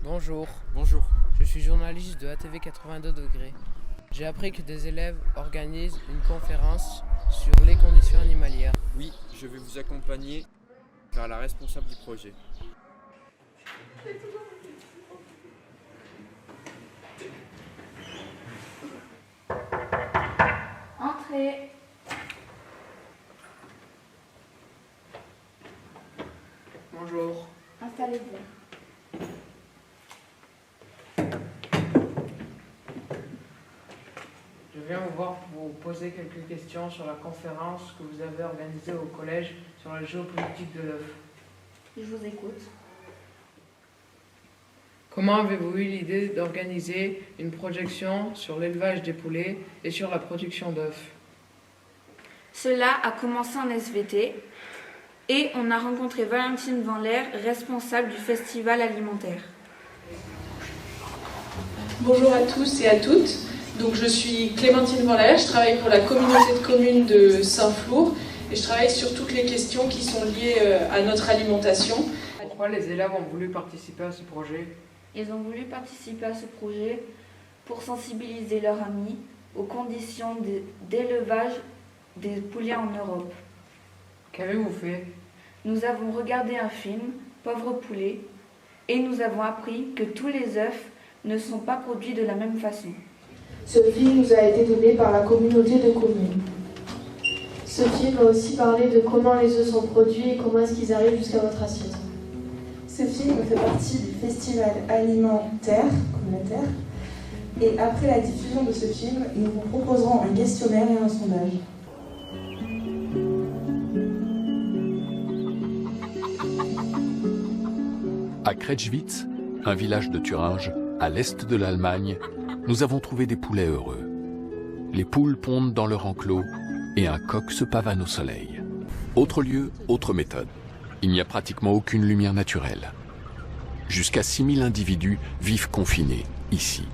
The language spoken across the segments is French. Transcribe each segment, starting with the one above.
Bonjour, Bonjour. je suis journaliste de ATV 82 degrés. J'ai appris que des élèves organisent une conférence sur les conditions animalières. Oui, je vais vous accompagner vers la responsable du projet. Entrez. Bonjour. Installez-vous. Je viens vous voir pour vous poser quelques questions sur la conférence que vous avez organisée au collège sur la géopolitique de l'œuf. Je vous écoute. Comment avez-vous eu l'idée d'organiser une projection sur l'élevage des poulets et sur la production d'œufs? Cela a commencé en SVT et on a rencontré Valentine Vanlaire, responsable du festival alimentaire. Bonjour à tous et à toutes. Donc, je suis Clémentine Vanlaire, je travaille pour la communauté de communes de Saint-Flour et je travaille sur toutes les questions qui sont liées à notre alimentation. Pourquoi les élèves ont voulu participer à ce projet? Ils ont voulu participer à ce projet pour sensibiliser leurs amis aux conditions d'élevage des poulets en Europe. Qu'avez-vous fait? Nous avons regardé un film, Pauvre poulet, et nous avons appris que tous les œufs ne sont pas produits de la même façon. Ce film nous a été donné par la communauté de communes. Ce film a aussi parlé de comment les œufs sont produits et comment est-ce qu'ils arrivent jusqu'à votre assiette. Ce film fait partie du festival alimentaire communautaire. Et après la diffusion de ce film, nous vous proposerons un questionnaire et un sondage. À Kretschwitz, un village de Thuringe, à l'est de l'Allemagne, nous avons trouvé des poulets heureux. Les poules pondent dans leur enclos et un coq se pavane au soleil. Autre lieu, autre méthode. Il n'y a pratiquement aucune lumière naturelle. Jusqu'à 6000 individus vivent confinés, ici.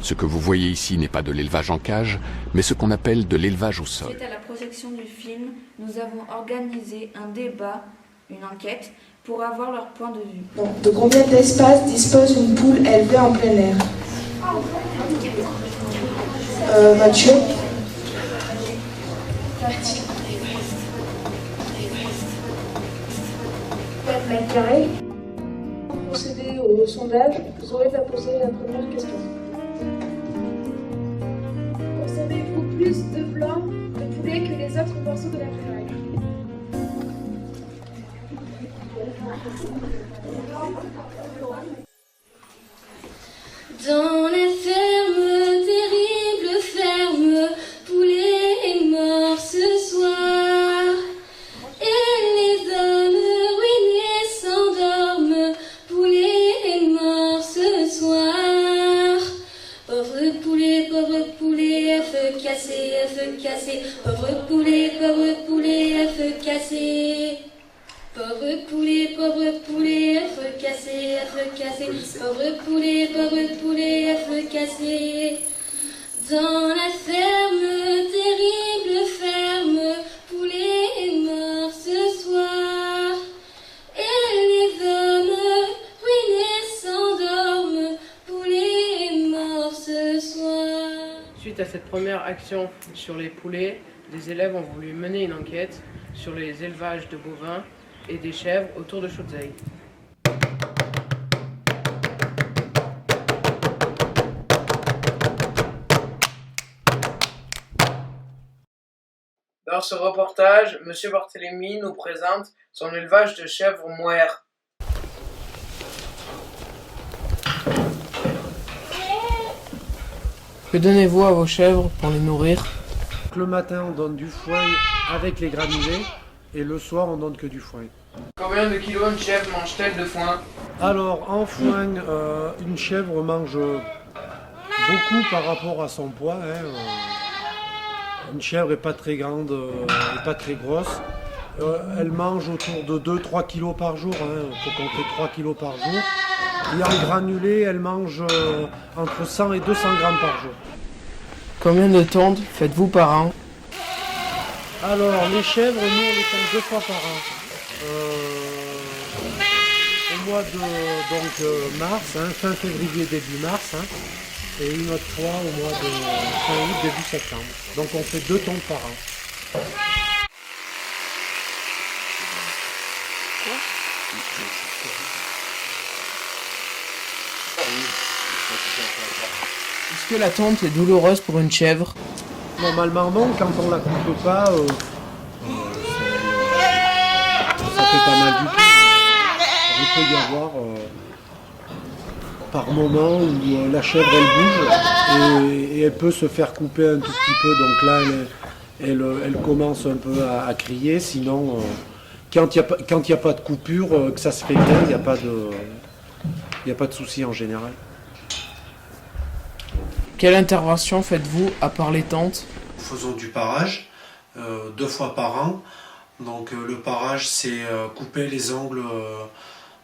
Ce que vous voyez ici n'est pas de l'élevage en cage, mais ce qu'on appelle de l'élevage au sol. Suite à la projection du film, nous avons organisé un débat, une enquête, pour avoir leur point de vue. Donc, de combien d'espace dispose une poule élevée en plein air? Mathieu? 4 mètres carrés. Pour procéder au sondage, vous aurez à poser la première question. Consommez-vous plus de blanc de poulet que les autres morceaux de la volaille? Dans la ferme, terrible ferme, poulet est mort ce soir. Et les hommes ruinés s'endorment, poulet est mort ce soir. Pauvre poulet, à feu cassé, pauvre poulet, à feu cassé. Pauvre poulet, à feu cassé, pauvre poulet, à feu cassé. Dans la ferme, terrible ferme, poulet est mort ce soir. Et les hommes ruinés s'endorment, poulet est mort ce soir. Suite à cette première action sur les poulets, des élèves ont voulu mener une enquête sur les élevages de bovins et des chèvres autour de Schutzeig. Dans ce reportage, M. Barthélémy nous présente son élevage de chèvres mohair. Que donnez-vous à vos chèvres pour les nourrir? Le matin, on donne du foin avec les granulés et le soir, on donne que du foin. Combien de kilos une chèvre mange-t-elle de foin? Alors, en foin, une chèvre mange beaucoup par rapport à son poids. Une chèvre n'est pas très grande, et pas très grosse. Elle mange autour de 2-3 kilos par jour. Il faut compter 3 kilos par jour. Et en granulé, elle mange entre 100 et 200 grammes par jour. Combien de tondes faites-vous par an? Alors, les chèvres, nous, on les compte 2 fois par an. Au mois de mars, hein, fin février, début mars, hein, et une autre fois au mois de fin août, début septembre. Donc on fait 2 tonnes par an. Est-ce que la tonte est douloureuse pour une chèvre? Normalement non, quand on la coupe pas, ça fait pas mal du tout. Il peut y avoir par moment où la chèvre elle bouge et elle peut se faire couper un tout petit peu. Donc là elle commence un peu à crier. Sinon, quand il n'y a pas de coupure, que ça se fait bien, il n'y a pas de souci en général. Quelle intervention faites-vous à part les tentes? Nous faisons du parage 2 fois par an. Donc le parage, c'est couper les ongles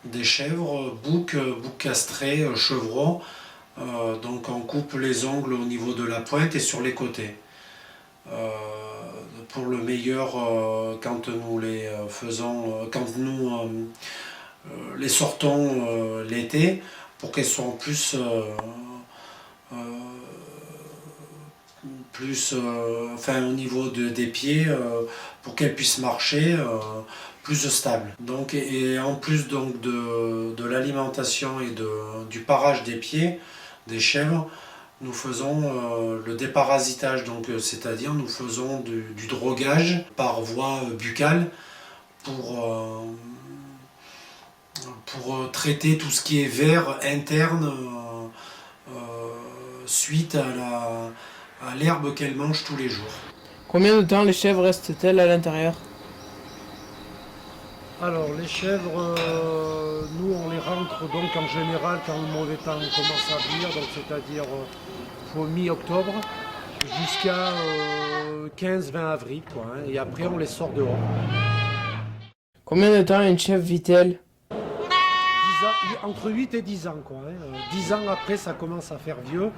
des chèvres, boucs castrés, chevrons. Donc on coupe les ongles au niveau de la pointe et sur les côtés. Pour le meilleur, quand nous les faisons, quand nous les sortons l'été, pour qu'elles soient plus au niveau des pieds, pour qu'elles puissent marcher plus stable. Donc, et en plus donc, de l'alimentation et du parage des pieds des chèvres, nous faisons le déparasitage, donc c'est-à-dire nous faisons du drogage par voie buccale pour traiter tout ce qui est vers interne suite à l'herbe qu'elles mangent tous les jours. Combien de temps les chèvres restent-elles à l'intérieur? Alors les chèvres, nous on les rentre donc en général quand le mauvais temps commence à venir, donc c'est-à-dire mi-octobre jusqu'à 15-20 avril, quoi, hein, et après on les sort dehors. Combien de temps une chèvre vit-elle? 10 ans, entre 8 et 10 ans, quoi, hein. 10 ans après ça commence à faire vieux,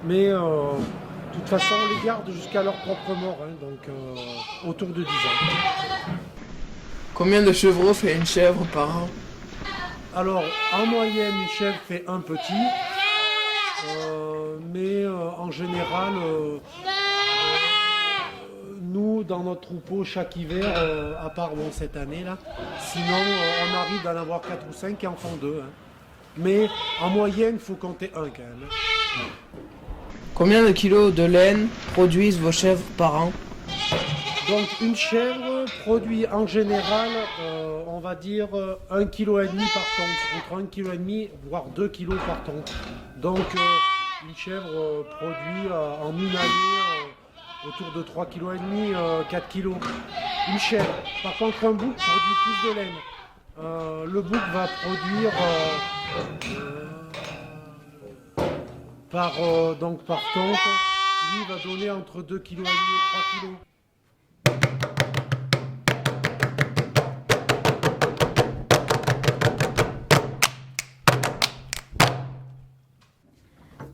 mais de toute façon on les garde jusqu'à leur propre mort, hein, donc autour de 10 ans. Combien de chevreaux fait une chèvre par an? Alors, en moyenne, une chèvre fait un petit, mais en général, nous, dans notre troupeau, chaque hiver, à part cette année-là, sinon on arrive d'en avoir 4 ou 5 qui en font 2. Hein. Mais en moyenne, il faut compter un quand même. Hein. Combien de kilos de laine produisent vos chèvres par an? Donc une chèvre produit en général, on va dire 1,5 kg par tonte, entre 1,5 kg voire 2 kg par tonte. Donc une chèvre produit en une année autour de 3,5 kg, 4 kg. Une chèvre. Par contre un bouc produit plus de laine. Le bouc va produire par tonte, lui va donner entre 2,5 kg et 3 kg.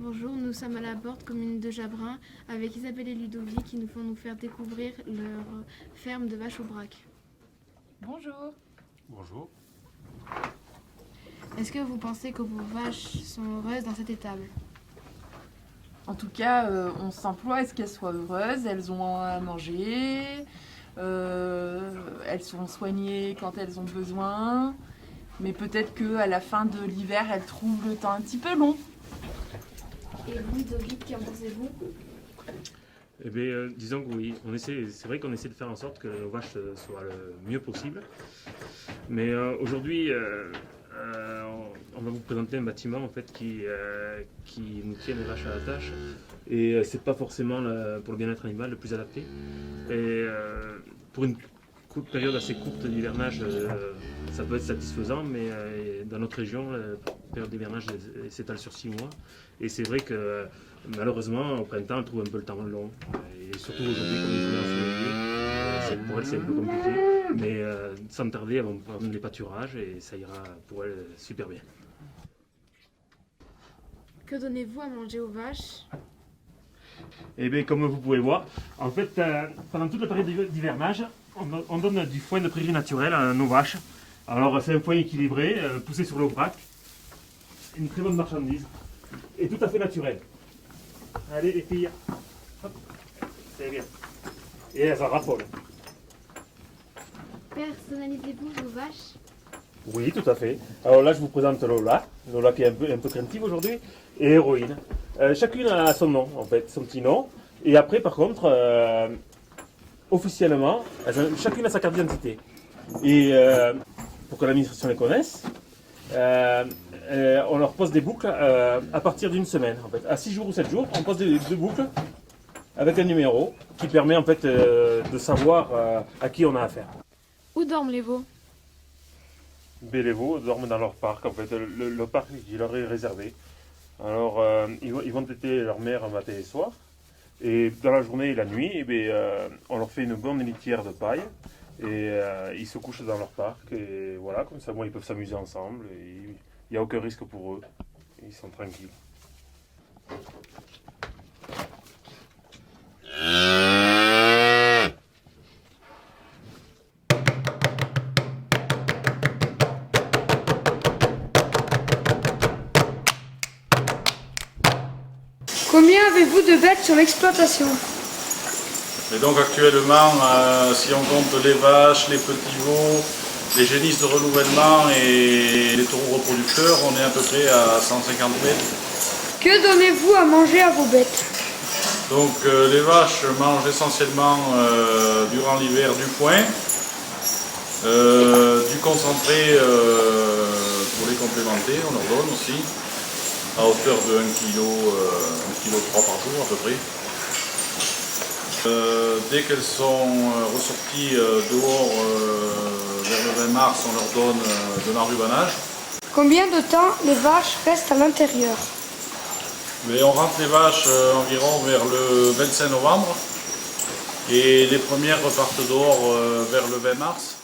Bonjour, nous sommes à la Borne, commune de Jabrin, avec Isabelle et Ludovic qui nous font nous faire découvrir leur ferme de vaches au brac. Bonjour. Bonjour. Est-ce que vous pensez que vos vaches sont heureuses dans cette étable? En tout cas, on s'emploie à ce qu'elles soient heureuses, elles ont à manger, elles sont soignées quand elles ont besoin, mais peut-être qu'à la fin de l'hiver, elles trouvent le temps un petit peu long. Et vous, Ludovic, qu'en pensez-vous? Eh bien, disons que oui, c'est vrai qu'on essaie de faire en sorte que nos vaches soient le mieux possible. Mais aujourd'hui, on va vous présenter un bâtiment en fait qui nous tient les vaches à la tâche. Et c'est pas forcément pour le bien-être animal le plus adapté. Et pour une période assez courte d'hivernage, ça peut être satisfaisant, mais dans notre région, la période d'hivernage s'étale sur 6 mois. Et c'est vrai que malheureusement, au printemps, on trouve un peu le temps long. Et surtout aujourd'hui, comme les journées ensoleillées, pour elles, c'est un peu compliqué. Mais sans tarder, elles vont prendre des pâturages et ça ira pour elles super bien. Que donnez-vous à manger aux vaches? Eh bien, comme vous pouvez voir, en fait, pendant toute la période d'hivernage, on donne du foin de prairie naturel à nos vaches. Alors c'est un foin équilibré, poussé sur l'aubrac, une très bonne marchandise et tout à fait naturel. Allez les filles, hop, c'est bien. Et elles en raffolent. Personnalisez-vous vos vaches? Oui, tout à fait. Alors là je vous présente Lola, Lola qui est un peu craintive aujourd'hui, et Héroïne. Chacune a son nom en fait, son petit nom. Et après par contre, officiellement, chacune a sa carte d'identité. Et pour que l'administration les connaisse, on leur pose des boucles à partir d'une semaine. En fait. À 6 jours ou 7 jours, on pose des boucles avec un numéro qui permet en fait de savoir à qui on a affaire. Où dorment les veaux? Les veaux dorment dans leur parc, en fait, le parc qui leur est réservé. Alors, ils vont téter leur mère matin et soir. Et dans la journée et la nuit, on leur fait une bonne litière de paille. Et ils se couchent dans leur parc. Et voilà, comme ça, ils peuvent s'amuser ensemble. Il n'y a aucun risque pour eux. Ils sont tranquilles. Combien avez-vous de bêtes sur l'exploitation? Et donc actuellement, si on compte les vaches, les petits veaux, les génisses de renouvellement et les taureaux reproducteurs, on est à peu près à 150 bêtes. Que donnez-vous à manger à vos bêtes? Donc les vaches mangent essentiellement durant l'hiver du foin, du concentré pour les complémenter, on leur donne aussi, à hauteur de 1,3 kg par jour à peu près. Dès qu'elles sont ressorties dehors vers le 20 mars, on leur donne de l'enrubanage. Combien de temps les vaches restent à l'intérieur? Mais on rentre les vaches environ vers le 25 novembre et les premières repartent dehors vers le 20 mars.